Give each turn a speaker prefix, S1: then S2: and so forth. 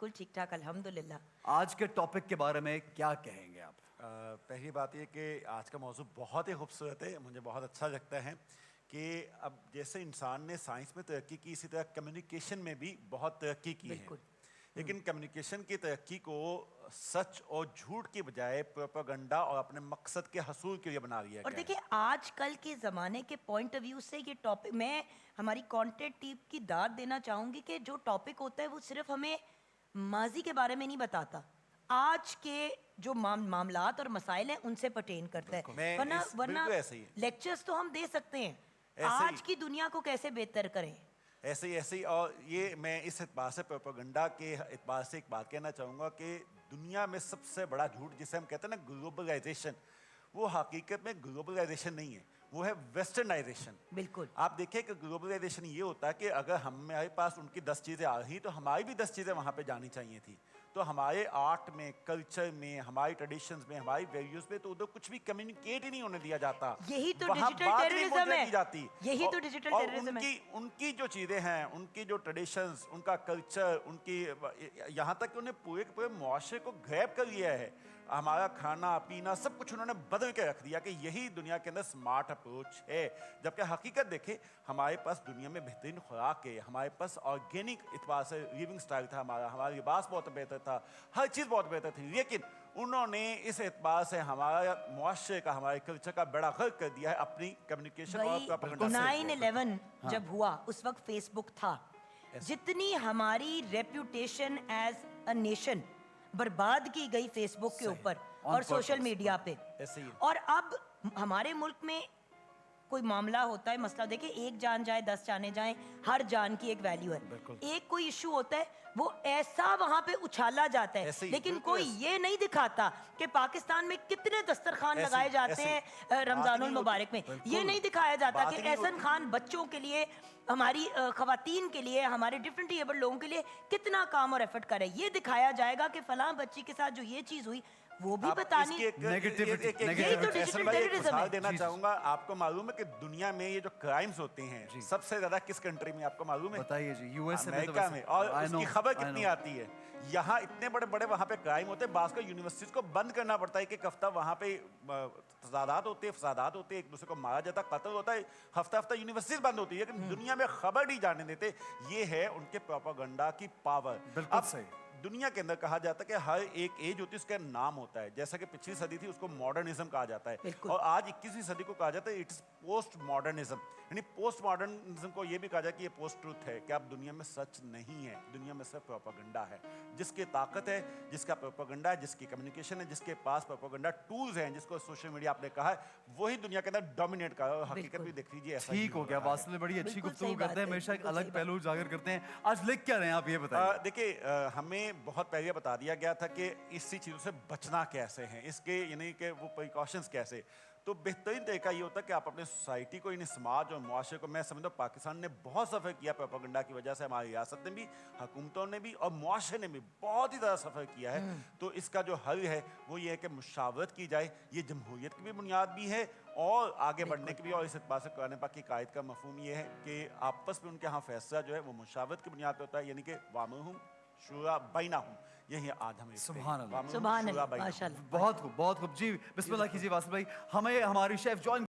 S1: बिल्कुल ठीक ठाक अल्हम्दुलिल्लाह।
S2: आज के टॉपिक के बारे में क्या कहेंगे आप?
S3: पहली बात ये कि आज का मौजू बहुत ही खूबसूरत है, मुझे बहुत अच्छा लगता है कि अब जैसे इंसान ने साइंस में तरक्की की, इसी तरह कम्युनिकेशन में भी बहुत तरक्की की है।
S1: बिल्कुल।
S3: लेकिन कम्युनिकेशन की तरक्की को सच और झूठ की बजाय प्रोपेगेंडा और अपने मकसद के हसूल के लिए बना लिया
S1: और
S3: गया है।
S1: देखिए आजकल के ज़माने के पॉइंट ऑफ व्यू से ये टॉपिक, मैं हमारी कंटेंट टीम की दाद देना चाहूँगी कि जो टॉपिक होता है वो सिर्फ हमें माजी के बारे में नहीं बताता, आज के जो मामलात और मसाइल हैं उनसे पर्टेन करता है।
S3: मैं
S1: वरना
S3: इस-
S1: वरना
S3: बिल्कुल ऐसे ही है।
S1: लेक्चर्स तो हम दे सकते हैं,
S3: ऐसे
S1: आज
S3: ही।
S1: की दुनिया को कैसे बेहतर करें।
S3: ऐसे ही और ये मैं इस एतबार से प्रोपेगेंडा के एतबार से एक बात कहना चाहूँगा कि दुनिया में सबसे बड़ा झूठ जिसे हम कहते हैं ना ग्लोबलाइजेशन, वो हकीकत में ग्लोबलाइजेशन नहीं है, वो है वेस्टर्नाइजेशन।
S1: बिल्कुल।
S3: आप देखिए कि ग्लोबलाइजेशन ये होता है कि अगर हमारे पास उनकी 10 चीज़ें आ रही तो हमारी भी 10 चीज़ें वहाँ पे जानी चाहिए थी। तो हमारे आर्ट में, कल्चर में, हमारी ट्रेडिशंस में, हमारी वैल्यूज में तो उधर कुछ भी कम्युनिकेट ही नहीं होने दिया जाता।
S1: यही तो
S3: वहाँ
S1: डिजिटल
S3: बात नहीं
S1: टेररिज्म
S3: पहुँचने
S1: है।
S3: दी जाती।
S1: यही
S3: और-
S1: तो डिजिटल
S3: और
S1: टेररिज्म है।
S3: उनकी जो चीज़ें हैं, उनकी जो ट्रेडिशंस, उनका कल्चर, उनकी यहाँ तक कि उन्हें पूरे के पूरे मुआशरे को ग्रैब कर लिया है। हमारा खाना पीना सब कुछ उन्होंने बदल के रख दिया कि यही दुनिया के अंदर स्मार्ट अप्रोच है। जबकि हकीकत देखें, हमारे पास दुनिया में बेहतरीन खुराक है, हमारे पास ऑर्गेनिक इतबार से लिविंग स्टाइल था, हमारा लिबास बहुत बेहतर था, हर चीज़ बहुत बेहतर थी। लेकिन उन्होंने इस एतबार से हमारा मुआशरे का, हमारे कल्चर का बेड़ा गर्क कर दिया है अपनी कम्युनिकेशन और प्रोपेगेंडा से।
S1: 9/11 जब हुआ उस वक्त फेसबुक था। जितनी हमारी रेप्यूटेशन एज अ नेशन बर्बाद की गई फेसबुक के ऊपर
S2: On
S1: और सोशल
S2: purpose,
S1: मीडिया पे।
S3: ऐसे ही है।
S1: और अब हमारे मुल्क में कोई मामला होता है, मसला देखिए, एक जान जाए 10 जाने जाएं, हर जान की एक वैल्यू है। एक कोई इशू होता है वो ऐसा वहां पे उछाला जाता है,
S3: ऐसे ही,
S1: लेकिन
S3: बिल्कुल
S1: कोई
S3: ऐसे।
S1: ये नहीं दिखाता कि पाकिस्तान में कितने दस्तरखान
S3: ऐसे
S1: लगाए
S3: ही,
S1: जाते
S3: ऐसे ही।
S1: हैं
S3: बात
S1: रमजानुल
S3: नहीं
S1: मुबारक में।
S3: होती।
S1: ये नहीं दिखाया जाता
S3: बात
S1: कि
S3: ही नहीं
S1: एहसन
S3: होती।
S1: खान बच्चों के लिए, हमारी खवातीन के लिए, हमारे डिफरेंट एबल लोगों के लिए कितना काम और एफर्ट करे। ये दिखाया जाएगा कि फलां बच्ची के साथ जो ये चीज हुई वो भी
S3: आप
S1: बतानी।
S3: इसकी एक-
S2: Negativity,
S3: एक- एक-
S2: negativity।
S1: यही तो
S3: एक-
S1: डिजिटल
S3: एहसन भाई, एक
S1: टेररिज्म
S3: मिसाल
S1: है।
S3: देना
S2: जी, जी।
S3: चाहूंगा। आपको मालूम है कि दुनिया में ये जो क्राइम्स होते हैं सबसे ज्यादा किस कंट्री में, आपको मालूम है?
S2: बताइए जी। यूएसए में तो
S3: अमेरिका
S2: वैसे-
S3: में। और
S2: I
S3: उसकी
S2: know,
S3: खबर
S2: I
S3: कितनी
S2: know।
S3: आती है। यहाँ इतने बड़े बड़े वहाँ पे क्राइम होते हैं, बास को यूनिवर्सिटीज को बंद करना पड़ता है कि हफ्ता वहाँ पे तजादात होते हैं, फसादात होते हैं, एक दूसरे को मारा जाता है, कत्ल होता है, हफ्ता हफ्ता यूनिवर्सिटीज बंद होती है, लेकिन दुनिया में खबर नहीं जाने देते। ये है उनके प्रोपेगेंडा की पावर।
S2: बिल्कुल
S3: अब
S2: सही।
S3: दुनिया के अंदर कहा जाता है कि हर एक एज होती है, उसका नाम होता है। जैसा कि पिछली सदी थी, उसको मॉडर्निज्म कहा जाता है,
S1: बिल्कुल।
S3: और आज 21वीं सदी को कहा जाता है इट्स पोस्ट मॉडर्निज्म। यानी पोस्ट मॉडर्निज्म को यह भी कहा जाए कि ये पोस्ट ट्रूथ है, कि अब दुनिया में सच नहीं है, दुनिया में सिर्फ प्रोपेगेंडा है। जिसकी ताकत है, जिसका प्रोपेगेंडा है, जिसकी कम्युनिकेशन है, जिसके पास प्रोपेगेंडा टूल्स हैं, जिसको सोशल मीडिया आपने कहा है, वही दुनिया के अंदर डोमिनेट कर रहा है। और हकीकत
S1: बिल्कुल।
S3: भी देख लीजिए ऐसा ही
S2: ठीक हो गया।
S3: रहा है।
S2: वास्तव में बड़ी अच्छी
S1: बिल्कुल
S2: गुफ्तगू
S1: सही बात
S2: करते हैं,
S1: है,
S2: हमेशा एक
S1: बिल्कुल
S2: अलग
S1: सही
S2: पहलू उजागर करते हैं। आज लिख क्या रहे हैं आप, ये बताइए।
S3: देखिए, हमें बहुत पहले बता दिया गया था कि इसी चीज़ों से बचना कैसे है, इसके यानी कि वो प्रिकॉशंस कैसे। तो बेहतरीन तरीका ये होता है कि आप अपने सोसाइटी को, इन समाज और मुआशरे को, मैं समझता हूँ पाकिस्तान ने बहुत सफ़र किया प्रोपेगेंडा की वजह से, हमारी रियासत ने भी, हुकूमतों ने भी और मुआशरे ने भी बहुत ही ज़्यादा सफ़र किया है। तो इसका जो हल है वो ये है कि मुशावरत की जाए। ये जमहूरियत की भी बुनियाद भी है और आगे बढ़ने की भी। और इस एतबार से कुरान पाक की कायद का मफहूम ये है कि आपस में उनके यहाँ फैसला जो है वो मुशावरत की बुनियाद पर होता है, यानी कि वामहुम शुरा बैनहुम। यही आज हम
S2: सुभान अल्लाह।
S1: सुभान अल्लाह, माशाल्लाह।
S2: बहुत खूब, बहुत खूब जी। बिस्मिल्लाह कीजिए वासिफ भाई। हमें हमारी शेफ जॉइन